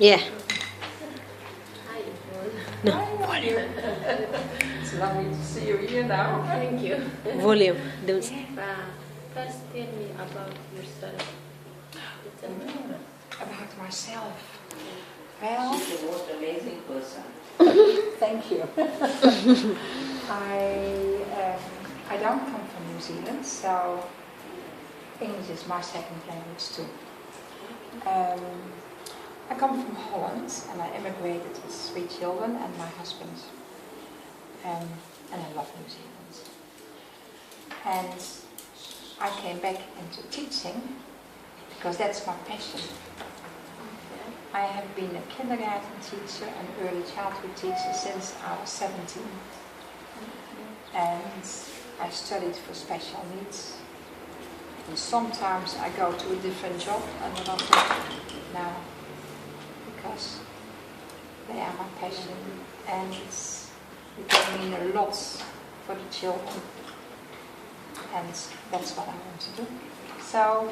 Yeah. Hi, Yvonne. No, Hi, volume. It's lovely to see you here now. Thank you. Volume. Don't say. First, tell me about yourself. About myself. Well, She's the most amazing person. thank you. I don't come from New Zealand, so English is my second language too. I come from Holland and I immigrated with 3 children and my husband. And I love New Zealand. And I came back into teaching because that's my passion. I have been a kindergarten teacher and early childhood teacher since I was 17. And I studied for special needs. And sometimes I go to a different job and I don't do now because they are my passion and it can mean a lot for the children. And that's what I want to do. So,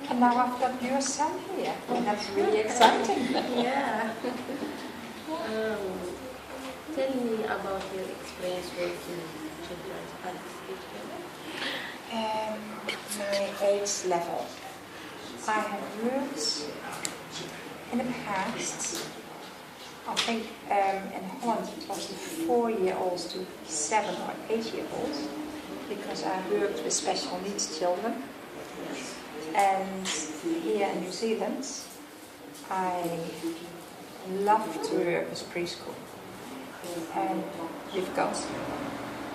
and now I've got your son here, and that's really exciting. Yeah. Tell me about your experience working children's participation. My age level. I have worked in the past, I think in Holland it was the 4-year-olds to 7 or 8-year-olds, because I worked with special needs children. And here in New Zealand, I love to work with preschool. And we've got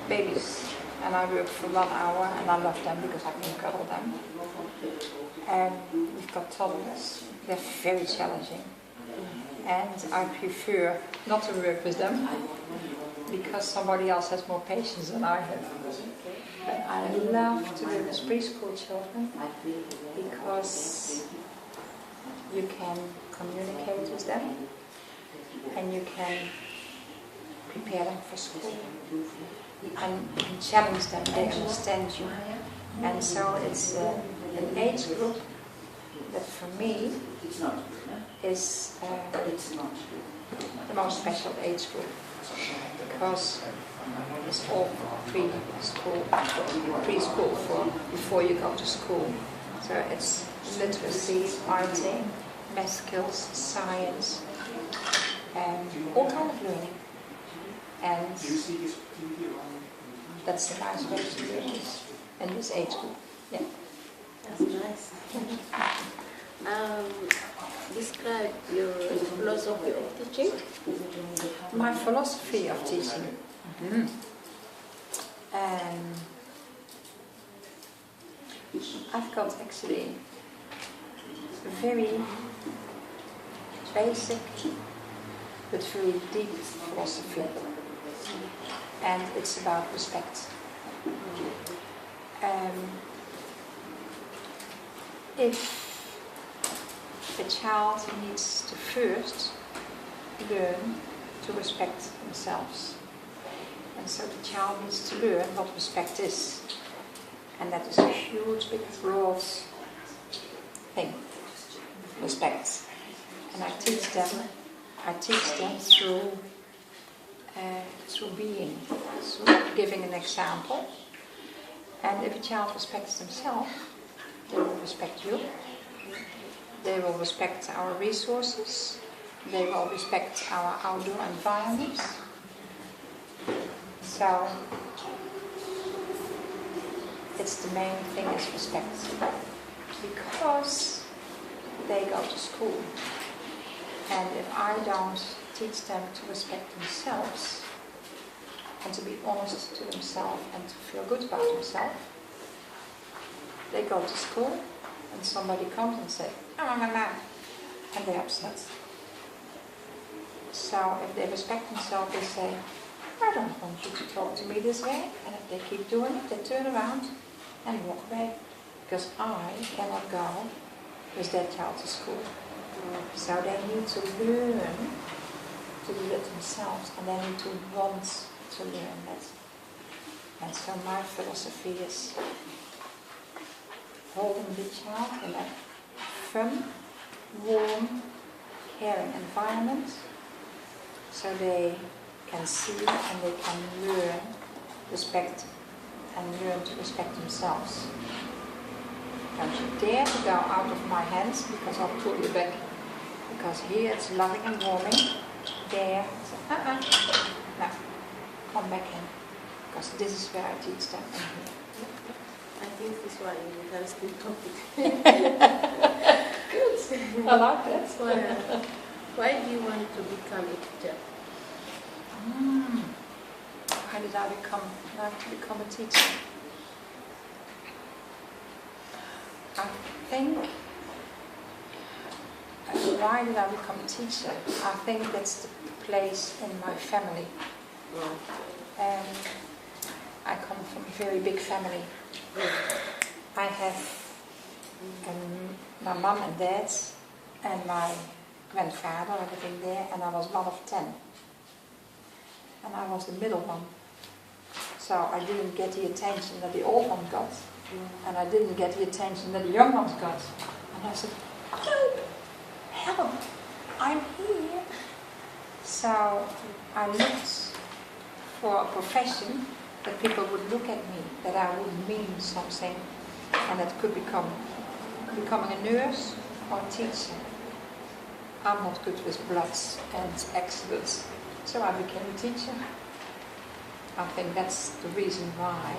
babies, and I work for 1 hour, and I love them because I can cuddle them. And we've got toddlers. They're very challenging. And I prefer not to work with them because somebody else has more patience than I have. But I love to work with preschool children because you can communicate with them and you can prepare them for school and you can challenge them, they understand you. And so it's an age group that for me is the most special age group because it's all preschool for before you go to school. So it's literacy, writing, math skills, science, and all kind of learning. And that's a nice way to learn in this age group. Yeah. That's nice. Describe your philosophy of teaching. My philosophy of teaching. I've got actually a very basic but very deep philosophy, and it's about respect. If a child needs to first learn to respect themselves, and so the child needs to learn what respect is, and that is a huge, big, broad thing. Respect, and I teach them through being, through giving an example. And if a child respects themselves, they will respect you. They will respect our resources. They will respect our outdoor environment. So it's the main thing is respect, because they go to school, and if I don't teach them to respect themselves and to be honest to themselves and to feel good about themselves, they go to school and somebody comes and says, and they're upset. So if they respect themselves, they say, I don't want you to talk to me this way. And if they keep doing it, they turn around and walk away, because I cannot go with that child to school. So they need to learn to do it themselves, and they need to want to learn that. And so my philosophy is holding the child in a fun, warm, caring environment, so they can see and they can learn respect and learn to respect themselves. Don't you dare to go out of my hands, because I'll pull you back. Because here it's loving and warming. There, no, come back in. Because this is where I teach them. I think this one is a interesting topic. Good. I like that. Why do you want to become a teacher? Why did I like to become a teacher? I think, why did I become a teacher? I think that's the place in my family. I come from a very big family. I have my mum and dad and my grandfather living there, and I was one of 10. And I was the middle one. So I didn't get the attention that the old one got. And I didn't get the attention that the young ones got. And I said, help, I'm here. So I looked for a profession that people would look at me, that I would mean something, and that could becoming a nurse or a teacher. I'm not good with bloods and accidents, so I became a teacher. I think that's the reason why.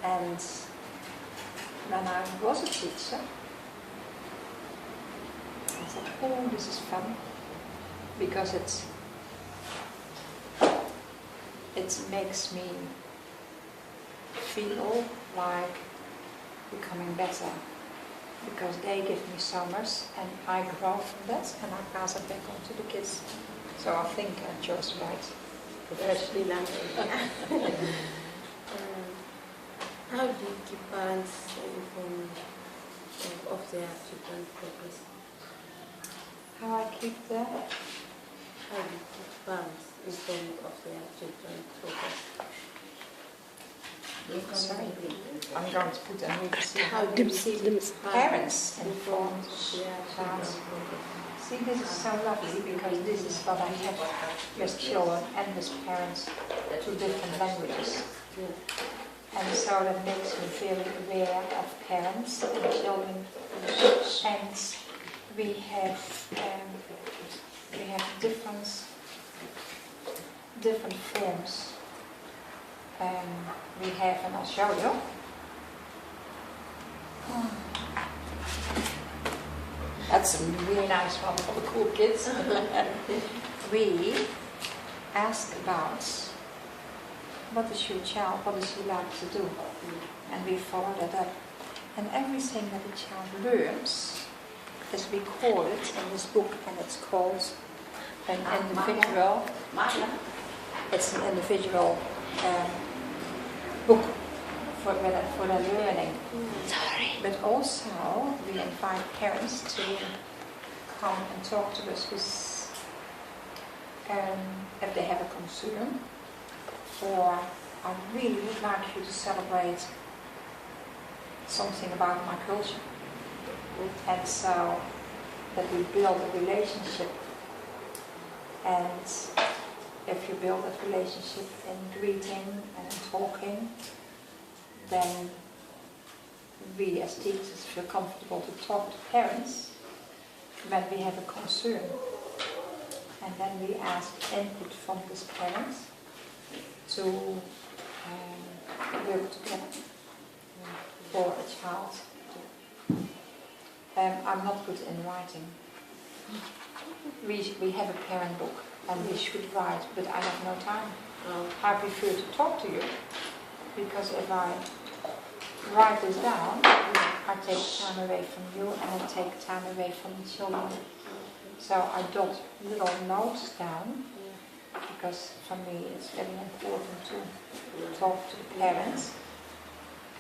And when I was a teacher, I said, oh, this is fun, because it makes me feel like becoming better, because they give me so much and I grow from that and I pass it back on to the kids. So I think I chose the right profession. How do you keep parents informed of their children's progress? How I keep that? How do you keep parents informed of their children's progress? Sorry, I'm going to put a new How do you keep parents informed of their about. children's progress? See, this is so lovely, because this is what I have with children and with parents, two different languages. And so that makes me very aware of parents and children. And we have different forms. We have, and I'll show you. That's a really nice one for the cool kids. We ask about, what is your child, what does he like to do? And we follow that up. And everything that the child learns is recorded in this book, and it's called an individual. It's an individual book for their learning. Sorry. But also we invite parents to come and talk to us if they have a concern, or I really would like you to celebrate something about my culture. And so that we build a relationship, and if you build that relationship in greeting and in talking, then we as teachers feel comfortable to talk to parents when we have a concern. And then we ask input from these parents to work together for a child. I'm not good in writing. We have a parent book and we should write, but I have no time. I prefer to talk to you, because if I write this down, I take time away from you and I take time away from the children. So I jot little notes down, because for me it's very important to talk to the parents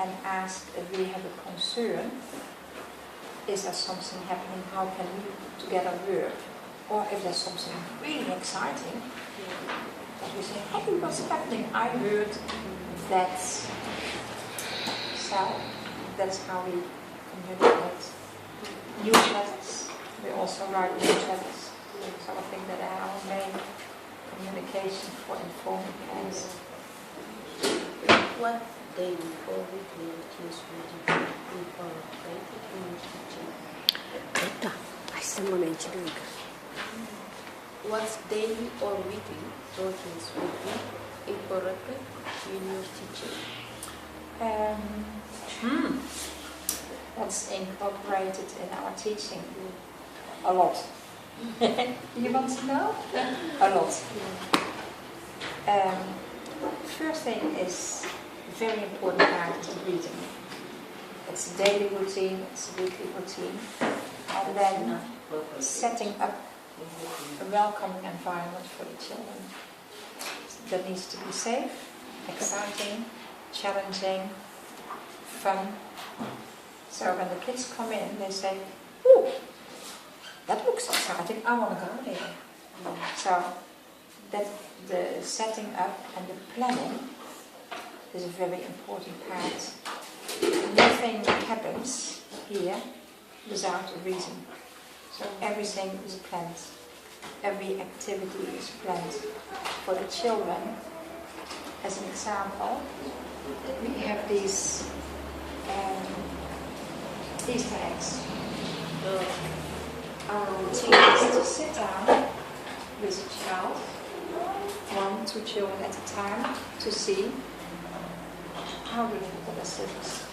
and ask if we have a concern. Is there something happening? How can we together work? Or if there's something really exciting, that we say, hey, what's happening? I heard that. So that's how we communicate. Newsletters, We also write newsletters. So I think that are our main communication for informing parents. What daily or weekly routines would you incorporate in your teaching? 됐다. 말씀을 지르니까. What daily or weekly routines would be incorporated in your teaching? What's incorporated in our teaching? A lot. You want to know? A lot. First thing is very important part is reading. It's a daily routine, it's a weekly routine. And then setting up a welcoming environment for the children. That needs to be safe, exciting, challenging, fun. So when the kids come in, they say, "Ooh, that looks exciting, I want to go there." So that the setting up and the planning is a very important part. Nothing happens here without a reason. So everything is planned. Every activity is planned. For the children, as an example, we have these Easter eggs. Our routine is to sit down with a child, 1, 2 children at a time, to see how do they put their scissors.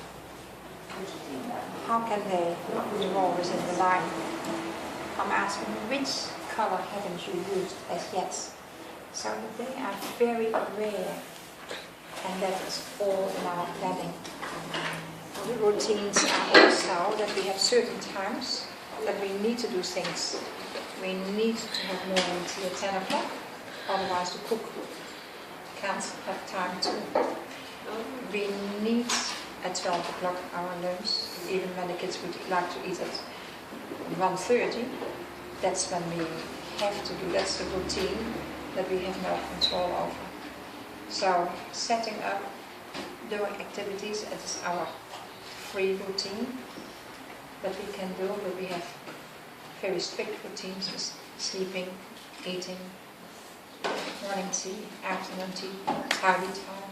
How can they draw within the line? I'm asking, which color haven't you used as yet? So that they are very aware, and that is all in our planning. The routines are also that we have certain times that we need to do things. We need to have morning tea at 10 o'clock, otherwise the cook can't have time to. We need at 12 o'clock our lunch, even when the kids would like to eat at 1:30. That's when we have to do, that's the routine that we have no control over. So setting up, doing activities, it's our free routine that we can do, but we have very strict routines with sleeping, eating, morning tea, afternoon tea, tidy time.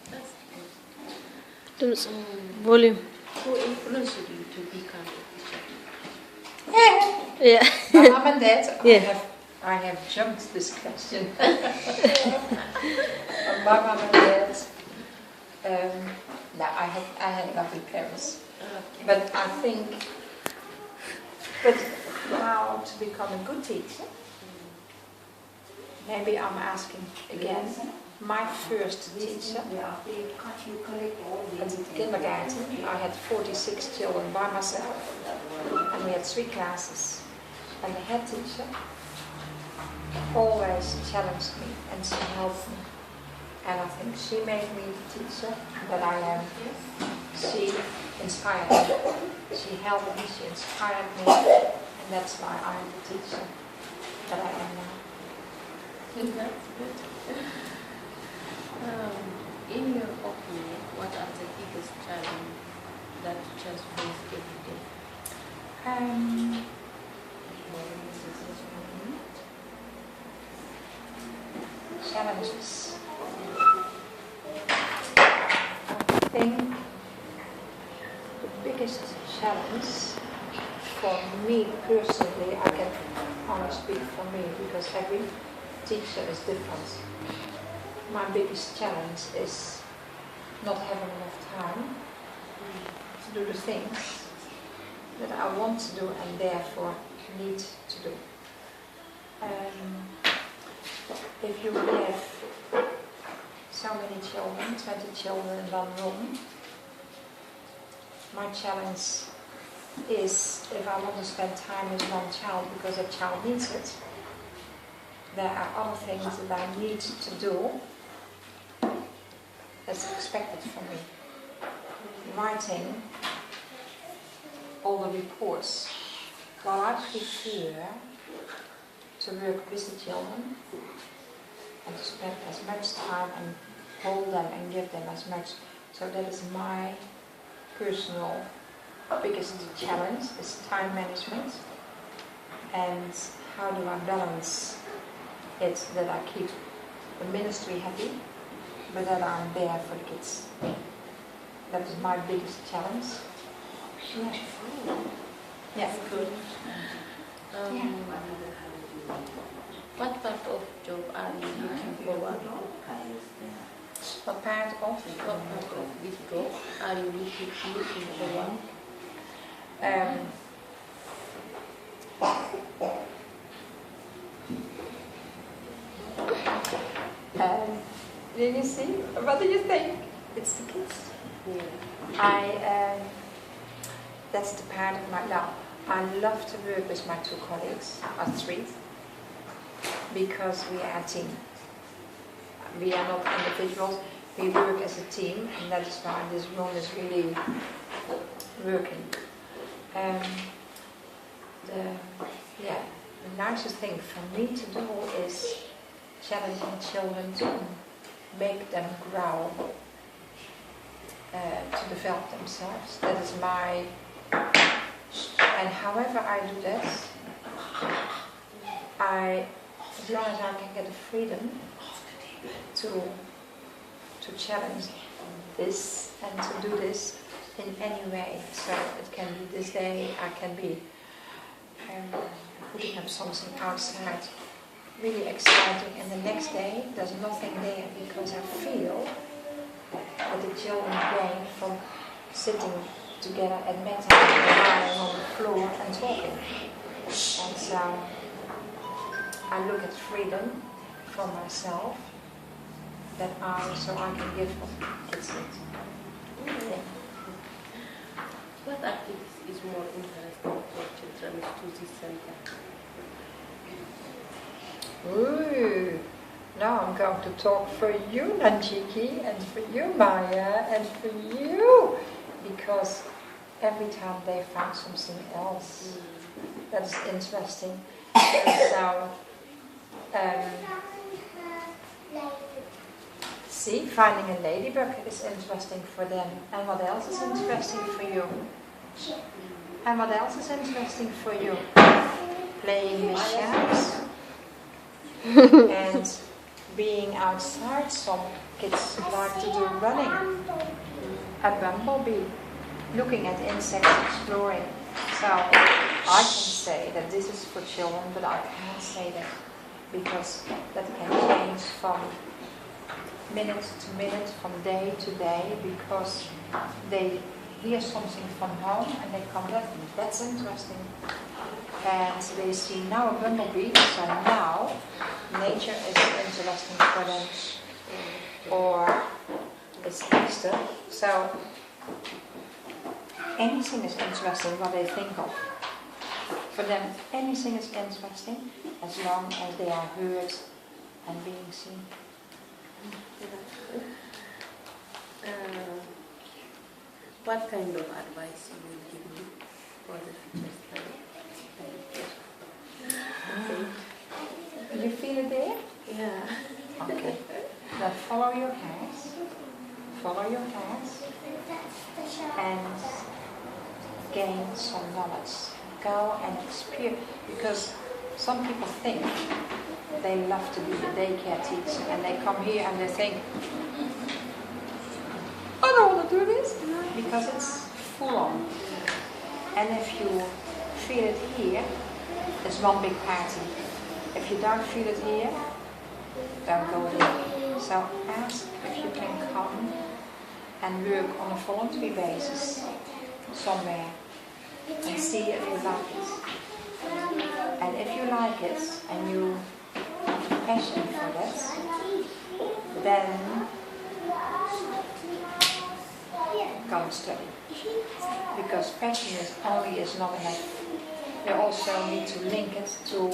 That's good. Volume. Who influenced you to become a teacher? Yeah. My mom and dad, Yeah. I have jumped this question. My mom and dad, no, I had lovely parents. Okay. But I think, but how to become a good teacher? Maybe I'm asking again. My first teacher at the kindergarten, I had 46 children by myself, and we had 3 classes. And the head teacher always challenged me and she helped me. And I think she made me the teacher that I am. She inspired me. She helped me, she inspired me, and that's why I am the teacher that I am now. That's good. In your opinion, what are the biggest challenges that teachers face every day? Challenges. I think the biggest challenge for me personally, I can only speak for me because every teacher is different. My biggest challenge is not having enough time to do the things that I want to do and therefore need to do. If you have so many children, 20 children in one room, my challenge is if I want to spend time with one child because a child needs it, there are other things that I need to do that's expected from me. Writing all the reports. While I prefer to work with the children and to spend as much time and hold them and give them as much. So that is my personal biggest challenge is time management, and how do I balance it that I keep the ministry happy, but that I'm there for the kids. That is my biggest challenge. Yeah. Yeah. Good. What part of job are you looking forward to? What part of? What part of this job are you looking forward? Did you see? What do you think? It's the kids. Yeah. That's the part of my love. I love to work with my two colleagues, or three, because we are a team. We are not individuals, we work as a team, and that is why this room is really working. The nicest thing for me to do is challenging children to make them grow, to develop themselves. That is my, and however I do that, as long as I can get the freedom to challenge this and to do this in any way. So it can be this day, I can be putting up something outside, really exciting, and the next day there's nothing there because I feel that the children gain from sitting together at bedtime, lying on the floor and talking. And so I look at freedom for myself that I can give kids it. Yeah. What activity is more interesting for children to this center? Ooh, now I'm going to talk for you, Nanjiki, and for you, Maya, and for you, because every time they find something else that is interesting. So, see, finding a ladybug is interesting for them. And what else is interesting for you? And what else is interesting for you? Playing with shells. And being outside. Some kids like to do running. A bumblebee. Looking at insects, exploring. So I can say that this is for children, but I can't say that because that can change from minute to minute, from day to day, because they hear something from home and they come back. That's interesting. And they see now a bumblebee, so now nature is interesting for them. Or it's Easter, so anything is interesting what they think of. For them, anything is interesting as long as they are heard and being seen. What kind of advice you will give me for the future study? You feel it there? Yeah. Okay. Now follow your hands. Follow your hands. And gain some knowledge. Go and experience. Because some people think they love to be the daycare teacher and they come here and they think, I don't want to do this because it's full on. And if you feel it here, it's one big party. If you don't feel it here, don't go there. So ask if you can come and work on a voluntary basis somewhere and see if you like it. And if you like it and you have a passion for that, then go and study. Because passion is not enough. You also need to link it to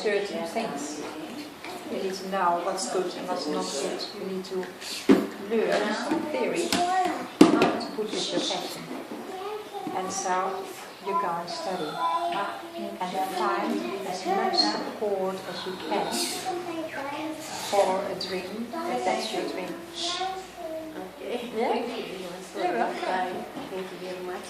certain things. You need to know what's good and what's not good. You need to learn some theory to put with your passion. And so you go and study. And find as much support as you can for a dream, if that's your dream. Okay. Yeah? Thank you very much. You're welcome. Bye. Thank you very much.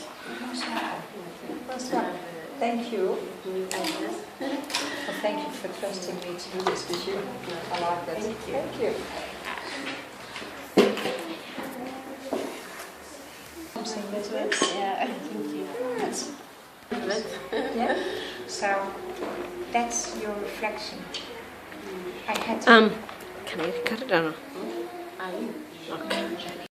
Thank you. New business. Well, thank you for trusting me to do this with you. I like that. Thank you. Something this way. Yeah, thank you. Good. Yeah. So that's your reflection. I had to. Can I cut it or no? Are you? Okay.